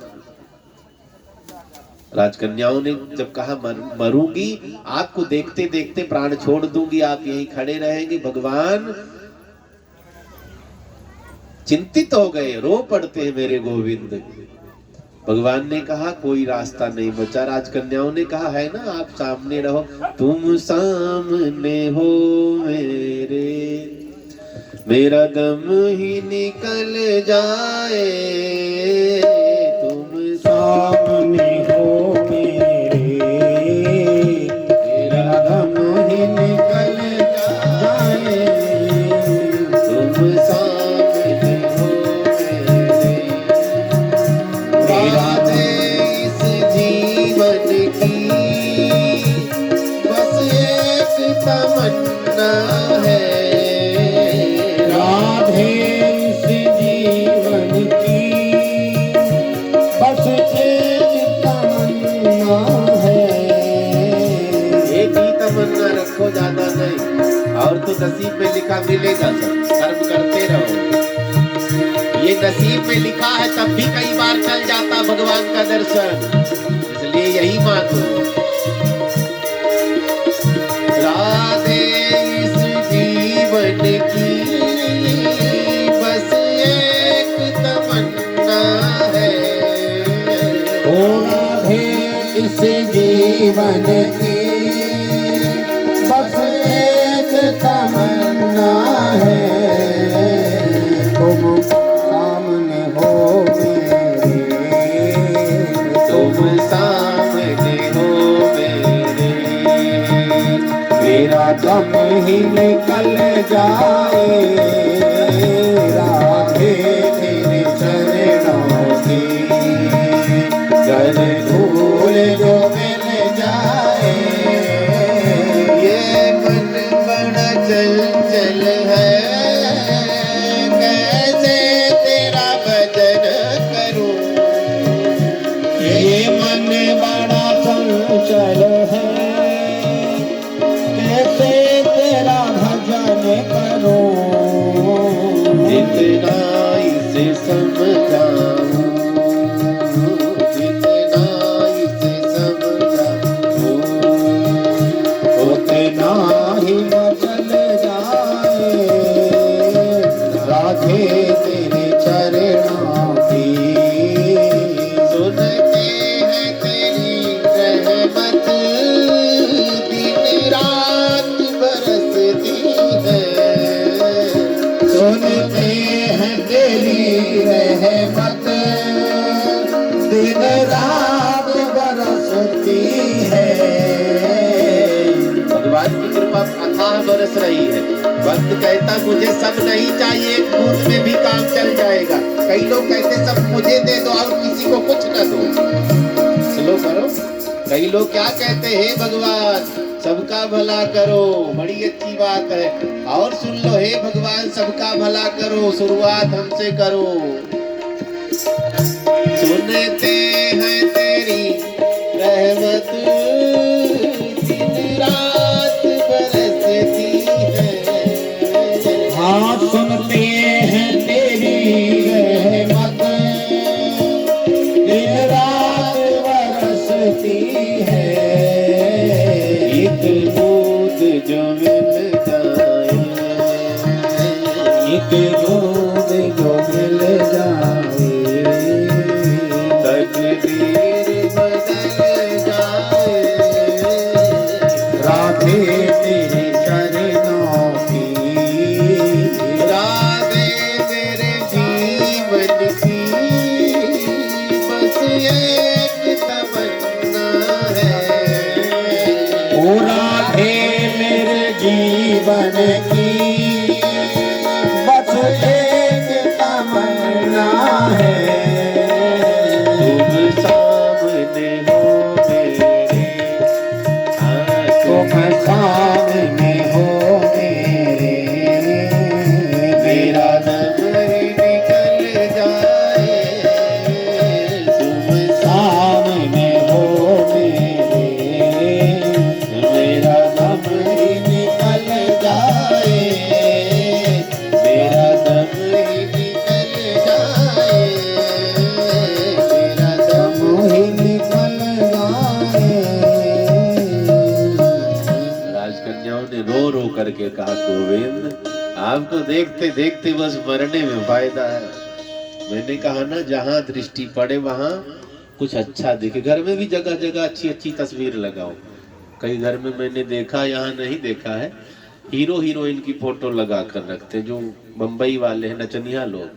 राजकन्याओं ने जब कहा मरूंगी, आपको देखते देखते प्राण छोड़ दूंगी, आप यहीं खड़े रहेंगे। भगवान चिंतित हो गए, रो पड़ते हैं मेरे गोविंद। भगवान ने कहा कोई रास्ता नहीं बचा। राजकन्याओं ने कहा है ना आप सामने रहो, तुम सामने हो मेरा दम ही निकल जाए। तुम सामने हो मेरा दम ही निकल जाए। तुम सामने हो मेरा इस जीवन की बस एक तमन्ना है। राधे इस जीवन की बस एक तमन्ना है। एक ही तमन्ना रखो, ज्यादा नहीं। और तो नसीब में लिखा मिलेगा, सब कर्म करते रहो। ये नसीब में लिखा है तब भी कई बार चल जाता भगवान का दर्शन, इसलिए यही मानो। राधे इस जीवन की बस एक तमन्ना है। ओ राधे इस जीवन की बस एक तमन्ना है। तुम सामने हो तुम सामने हो मेरा दम ही निकल जाए। राधे तेरे चरणों की जल धूल जो मिल जाए। ये मन बड़ा चंचल है, कैसे तेरा भजन करूं। ये मन बड़ा चंचल है, कैसे तेरा भजन करूं। जितना इसे समझाऊं, जितना इसे समझाऊं, उतना ही मचल जाए। राधे तेरे चरणों की सुनते हैं तेरी रहमत, दिन रात बरसती है। सुनते हैं तेरी रहमत, दिन रात बरसती है। भगवान की कृपा अथाह बरस रही है। भक्त कहता मुझे सब नहीं चाहिए, एक बूंद में भी काम चल जाएगा। कई लोग कहते सब मुझे दे दो और किसी को कुछ न दो। स्लो करो। कई लोग क्या कहते हैं भगवान सबका भला करो, बड़ी अच्छी बात है। और सुन लो, हे भगवान सबका भला करो, शुरुआत हमसे करो। सुनते हैं तेरी रहमत, दिन रात बरसती है। हाँ सुनते हैं तेरी रहमत, दिन रात बरसती है। एक बूंद जो मिल जाए, एक बूंद जो मिल जाए। बदल जाए। राधे तेरे चरणों की, राधे मेरे जीवन की बस एक तमन्ना है। ओ राधे मेरे जीवन की बस एक तमन्ना है। तुम सामने हो मेरे, तुम सामने हो मेरे, मेरा दम ही निकल जाए। तुम सामने हो मेरे, मेरा दम ही निकल जाए। मेरा दम ही निकल जाए। मेरा दम ही निकल जाए। राजकन्याओं ने रो रो करके कहा, गोविंद आपको देखते देखते बस मरने में फायदा है। मैंने कहा ना, जहां दृष्टि पड़े वहां कुछ अच्छा दिखे। घर में भी जगह जगह अच्छी अच्छी तस्वीर लगाओ। कई घर में मैंने देखा, यहाँ नहीं देखा है, हीरो हीरोइन की फोटो लगा कर रखते हैं। जो बम्बई वाले हैं नचनिया लोग,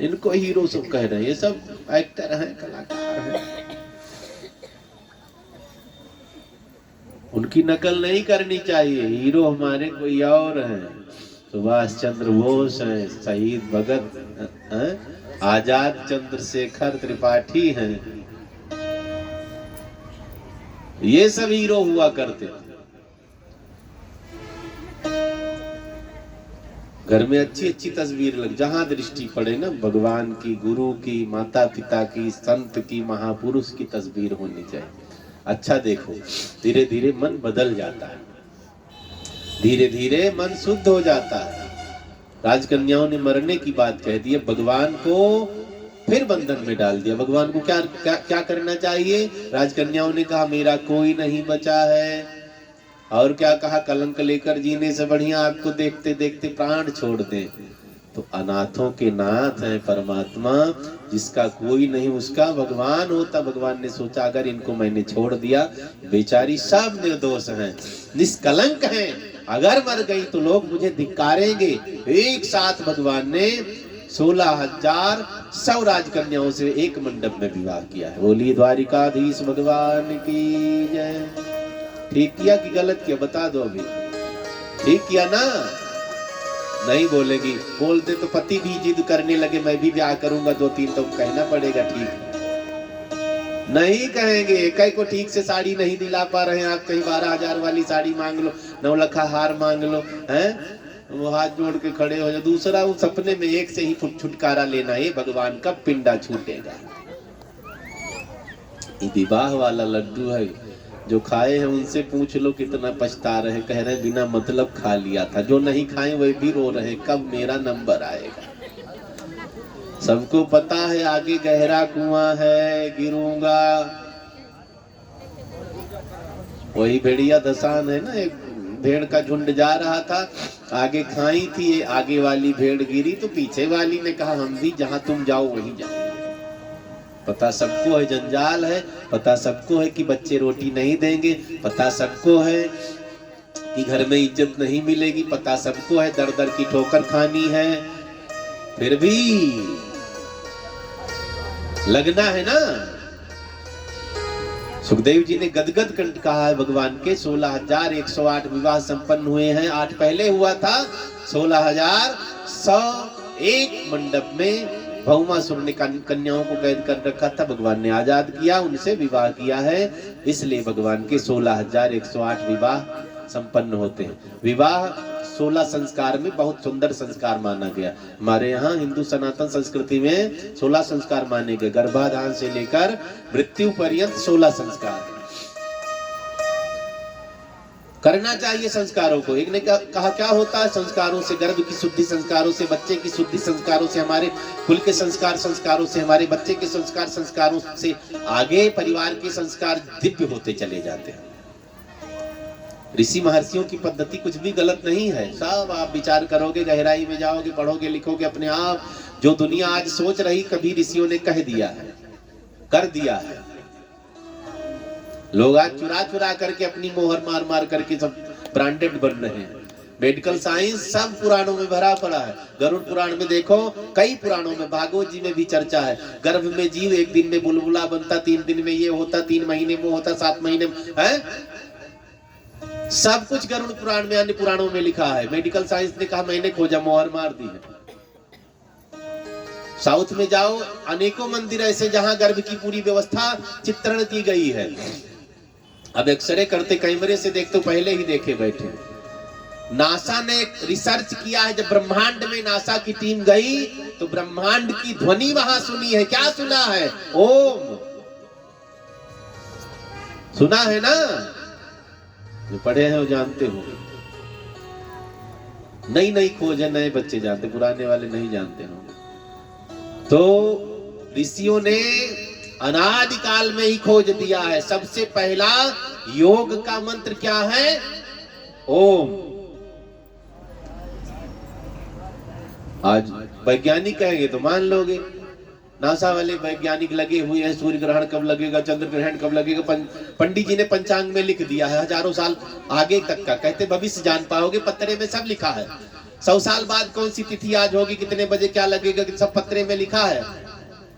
इनको हीरो सब कह रहे हैं। ये सब एक्टर हैं, कलाकार हैं। उनकी नकल नहीं करनी चाहिए। हीरो हमारे कोई और हैं। सुभाष चंद्र बोस हैं, शहीद भगत हैं, आजाद चंद्रशेखर त्रिपाठी हैं। ये सब हीरो हुआ करते थे। घर में अच्छी अच्छी तस्वीर लग, जहां दृष्टि पड़े ना, भगवान की, गुरु की, माता पिता की, संत की, महापुरुष की तस्वीर होनी चाहिए। अच्छा देखो, धीरे धीरे मन बदल जाता है, धीरे धीरे मन शुद्ध हो जाता है। राजकन्याओं ने मरने की बात कह दी, भगवान को फिर बंधन में डाल दिया। भगवान को क्या क्या क्या करना चाहिए? राजकन्याओं ने कहा, मेरा कोई नहीं बचा है। और क्या कहा? कलंक लेकर जीने से बढ़िया आपको देखते देखते प्राण छोड़ दें। तो अनाथों के नाथ हैं परमात्मा, जिसका कोई नहीं उसका भगवान होता। भगवान ने सोचा, अगर इनको मैंने छोड़ दिया, बेचारी सब निर्दोष हैं, निष्कलंक हैं, अगर मर गई तो लोग मुझे धिक्कारेंगे। एक साथ भगवान ने 16,100 राजकन्याओं से एक मंडप में विवाह किया है। बोली द्वारिकाधीश भगवान की जय। ठीक किया कि गलत किया? बता दो अभी। ठीक किया ना? नहीं बोलेगी। बोलते तो पति भी जिद करने लगे, मैं भी ब्याह करूंगा 2-3, तो कहना पड़ेगा ठीक। नहीं कहेंगे। कई को ठीक से साड़ी नहीं दिला पा रहे हैं आप, कहीं 12,000 वाली साड़ी मांग लो, 9 लखा हार मांग लो, हैं? वो हाथ जोड़ के खड़े हो जाए। दूसरा, वो सपने में एक से ही छुटकारा लेना है, भगवान का पिंडा छूटेगा। ये विवाह वाला लड्डू है, जो खाए हैं उनसे पूछ लो कितना पछता रहे। कह रहे बिना मतलब खा लिया था। जो नहीं खाए वही भी रो रहे, कब मेरा नंबर आएगा। सबको पता है आगे गहरा कुआं है, गिरूंगा। वही भेड़िया दसान है ना, एक भेड़ का झुंड जा रहा था, आगे खाई थी, आगे वाली भेड़ गिरी तो पीछे वाली ने कहा, हम भी जहां तुम जाओ वहीं जाओ। पता सबको है जंजाल है, पता सबको है कि बच्चे रोटी नहीं देंगे, पता सबको है कि घर में इज्जत नहीं मिलेगी, पता सबको है दर दर की ठोकर खानी है, फिर भी लगना है ना। सुखदेव जी ने गदगद कंठ कहा है भगवान के। 16,108 विवाह संपन्न हुए हैं। 8 पहले हुआ था। 16,101 मंडप में भौमासुर ने कन्याओं को कैद कर रखा था, भगवान ने आजाद किया, उनसे विवाह किया है। इसलिए भगवान के 16,108 विवाह संपन्न होते हैं। विवाह 16 संस्कार में बहुत सुंदर संस्कार माना गया। हमारे यहाँ हिंदू सनातन संस्कृति में 16 संस्कार माने गए। गर्भाधान से लेकर मृत्यु पर्यंत 16 संस्कार करना चाहिए संस्कारों को। एक ने कहा क्या होता है संस्कारों से? गर्भ की शुद्धि संस्कारों से, बच्चे की शुद्धि संस्कारों से, हमारे कुल के संस्कार संस्कारों से, हमारे बच्चे के संस्कार संस्कारों से, आगे परिवार के संस्कार दिव्य होते चले जाते हैं। ऋषि महर्षियों की पद्धति कुछ भी गलत नहीं है। सब आप विचार करोगे, गहराई में जाओगे, पढ़ोगे, लिखोगे, अपने आप जो दुनिया आज सोच रही, कभी ऋषियों ने कह दिया है, कर दिया है। लोग आज चुरा चुरा करके अपनी मोहर मार मार करके सब ब्रांडेड बन रहे हैं। मेडिकल साइंस सब पुराणों में भरा पड़ा है। गरुड़ पुराण में देखो, कई पुराणों में, भागवत जी में भी चर्चा है। गर्भ में जीव, एक दिन में बुलबुला बनता, 3 दिन में ये होता, 3 महीने में होता, 7 महीने में है। सब कुछ गरुड़ पुराण में, अन्य पुराणों में लिखा है। मेडिकल साइंस ने कहा मैंने खोजा, मोहर मार दी है। साउथ में जाओ, अनेकों मंदिर ऐसे जहां गर्भ की पूरी व्यवस्था चित्रण की गई है। अब एक्सरे करते कैमरे से देखते, पहले ही देखे बैठे। नासा ने रिसर्च किया है, जब ब्रह्मांड में नासा की टीम गई तो ब्रह्मांड की ध्वनि वहां सुनी है। क्या सुना है? ओम सुना है ना? जो पढ़े हैं वो जानते हो। नई नई खोज है, नए बच्चे जानते, पुराने वाले नहीं जानते हो। तो ऋषियों ने अनादिकाल में ही खोज दिया है। सबसे पहला योग का मंत्र क्या है? ओम। आज वैज्ञानिक कहेंगे तो मान लोगे, नासा वाले वैज्ञानिक लगे हुए हैं, सूर्य ग्रहण कब लगेगा, चंद्र ग्रहण कब लगेगा, पंडित जी ने पंचांग में लिख दिया है, हजारों साल आगे तक का। कहते भविष्य जान पाओगे, पत्रे में सब लिखा है। 100 साल बाद कौन सी तिथि आज होगी, कितने बजे क्या लगेगा, सब पत्रे में लिखा है।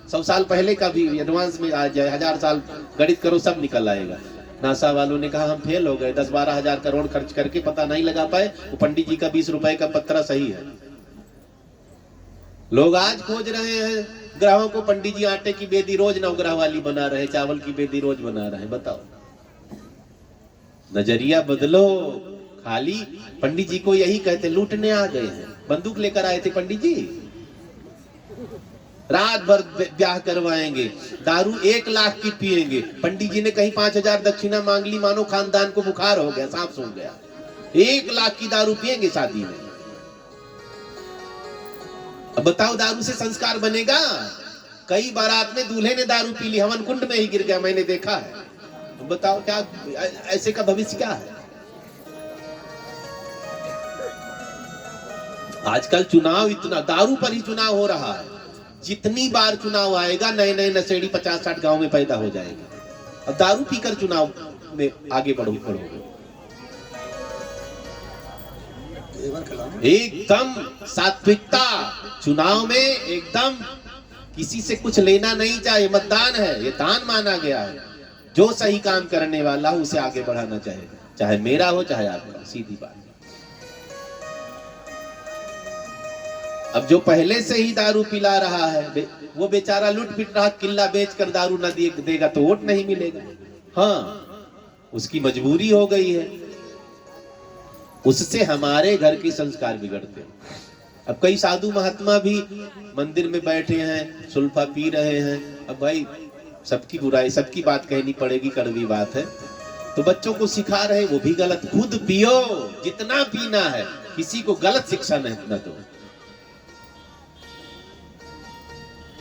100 साल पहले का भी एडवांस में आ जाए, 1000 साल गणित करो, सब निकल आएगा। नासा वालों ने कहा हम फेल हो गए, 10-12 हजार करोड़ खर्च करके पता नहीं लगा पाए, वो पंडित जी का 20 रुपए का पत्रा सही है। लोग आज खोज रहे हैं ग्रहों को। पंडित जी आटे की बेदी रोज नवग्रह वाली बना रहे, चावल की बेदी रोज बना रहे। बताओ, नजरिया बदलो। खाली पंडित जी को यही कहते, लूटने आ गए हैं। बंदूक लेकर आए थे पंडित जी, रात भर ब्याह करवाएंगे, दारू 1 लाख की पिएंगे। पंडित जी ने कहीं 5000 दक्षिणा मांग ली, मानो खानदान को बुखार हो गया, सांप सूंघ गया। 1 लाख की दारू पिएंगे शादी में। अब बताओ, दारू से संस्कार बनेगा? कई बारात में दूल्हे ने दारू पी ली, हवन कुंड में ही गिर गया, मैंने देखा है। अब बताओ क्या ऐसे का भविष्य क्या है? आजकल चुनाव इतना, दारू पर ही चुनाव हो रहा है। जितनी बार चुनाव आएगा, नए नए नशेड़ी 50-60 गांव में पैदा हो जाएगा। अब दारू पीकर चुनाव में आगे बढ़ोगे। एकदम सात्विकता, चुनाव में एकदम किसी से कुछ लेना नहीं चाहिए। मतदान है, ये दान माना गया है। जो सही काम करने वाला हो उसे आगे बढ़ाना चाहिए, चाहे मेरा हो चाहे आपका, सीधी बात। अब जो पहले से ही दारू पिला रहा है, वो बेचारा लूट पिट रहा, किला बेच कर दारू न देगा तो वोट नहीं मिलेगा। हाँ, उसकी मजबूरी हो गई है। उससे हमारे घर के संस्कार बिगड़ते हैं। अब कई साधु महात्मा भी मंदिर में बैठे हैं, सुल्फा पी रहे हैं। अब भाई सबकी बुराई, सबकी बात कहनी पड़ेगी, कड़वी बात है। तो बच्चों को सिखा रहे, वो भी गलत। खुद पियो जितना पीना है, किसी को गलत शिक्षा नहीं न दो।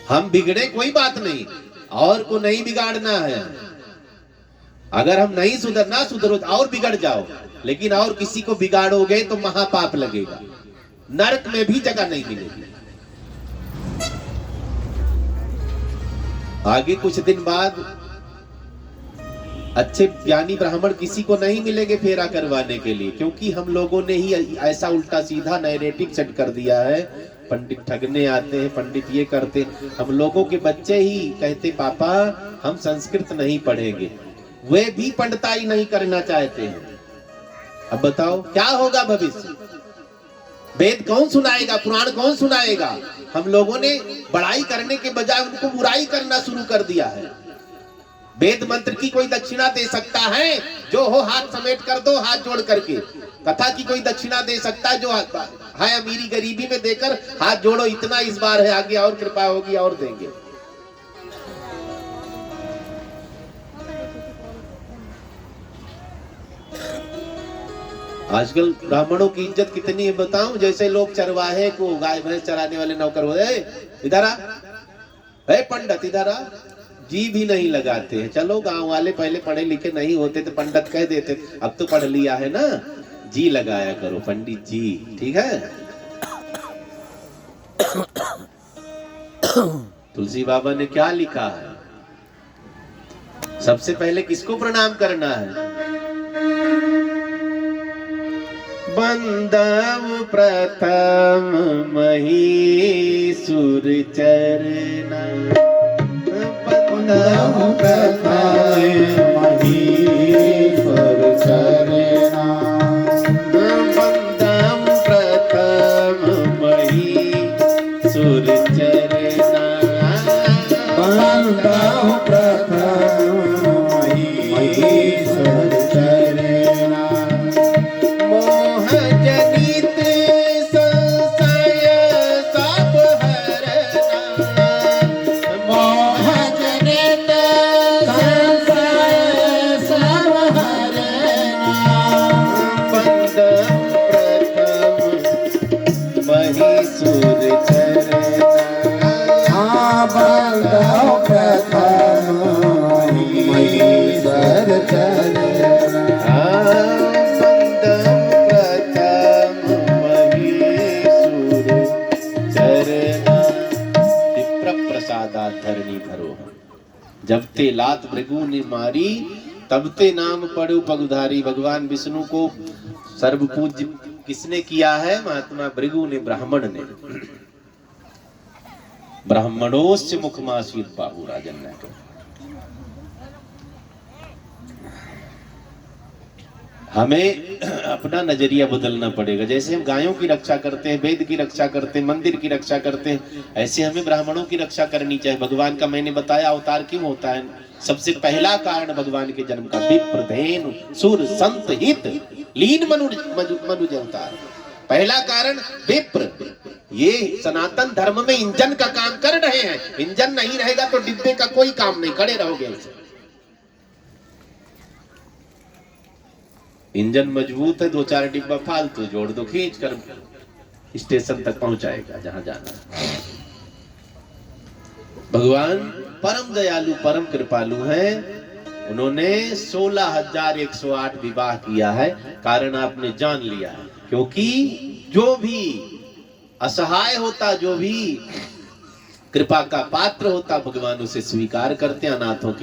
हम बिगड़े कोई बात नहीं, और को नहीं बिगाड़ना है। अगर हम नहीं सुधरना, सुधरो और बिगड़ जाओ, लेकिन और किसी को बिगाड़ोगे तो महापाप लगेगा, नरक में भी जगह नहीं मिलेगी। आगे कुछ दिन बाद अच्छे ज्ञानी ब्राह्मण किसी को नहीं मिलेंगे फेरा करवाने के लिए, क्योंकि हम लोगों ने ही ऐसा उल्टा सीधा नैरेटिव सेट कर दिया है। पंडित ठगने आते हैं, पंडित ये करते। हम लोगों के बच्चे ही कहते पापा हम संस्कृत नहीं पढ़ेंगे, वे भी पंडिताई नहीं करना चाहते हैं। अब बताओ क्या होगा भविष्य? वेद कौन सुनाएगा, पुराण कौन सुनाएगा? हम लोगों ने बड़ाई करने के बजाय उनको बुराई करना शुरू कर दिया है। वेद मंत्र की कोई दक्षिणा दे सकता है? जो हो हाथ समेट कर दो, हाथ जोड़ करके। कथा की कोई दक्षिणा दे सकता है? जो है अमीरी गरीबी में देकर हाथ जोड़ो, इतना इस बार है, आगे और कृपा होगी और देंगे। आजकल ब्राह्मणों की इज्जत कितनी है बताऊं? जैसे लोग चरवाहे को, गाय भैंस चराने वाले नौकर हो, इधर आ, पंडित इधर आ, जी भी नहीं लगाते हैं। चलो गांव वाले पहले पढ़े लिखे नहीं होते तो पंडित कह देते, अब तो पढ़ लिया है ना, जी लगाया करो पंडित जी, ठीक है। तुलसी बाबा ने क्या लिखा है? सबसे पहले किसको प्रणाम करना है? बंदव प्रथम महीसुर चरना, बंदव प्रथम महीश्वर चरना, बंदव प्रथम महीसुर चरना, बंदव प्रथम महीश्वर चरना, मोह जनित संशय सब हरना, मोह जनित संशय सब हरना, बंदव प्रथम महीसुर चरना, बंदव प्रथम महीश्वर चरना, बंदव प्रथम महीसुर चरना, विप्र प्रसादात धरणी धरो। जब ते लात भृगु ने मारी तब ते नाम पढ़ो पगुधारी। भगवान विष्णु को सर्वपूज्य किसने किया है? महात्मा भृगु ने, ब्राह्मण ने। ब्राह्मणोस्य मुखमासीत बाहु, राजन ने कहा। हमें अपना नजरिया बदलना पड़ेगा। जैसे हम गायों की रक्षा करते हैं, वेद की रक्षा करते हैं, मंदिर की रक्षा करते हैं, ऐसे हमें ब्राह्मणों की रक्षा करनी चाहिए। भगवान का मैंने बताया अवतार क्यों होता है। सबसे पहला कारण भगवान के जन्म का विप्र धेनु सुर संत हित लीन मनुज अवतार। पहला कारण विप्र। ये सनातन धर्म में इंजन का काम कर रहे हैं। इंजन नहीं रहेगा तो डिब्बे का कोई काम नहीं, खड़े रहोगे ऐसे। इंजन मजबूत है, 2-4 डिब्बा फालतू जोड़ दो, खींच कर स्टेशन तक पहुंचाएगा जहां जाना। भगवान परम दयालु परम कृपालु हैं। उन्होंने 16,108 विवाह किया है। कारण आपने जान लिया है, क्योंकि जो भी असहाय होता, जो भी कृपा का पात्र होता, भगवान उसे स्वीकार करते। अनाथों की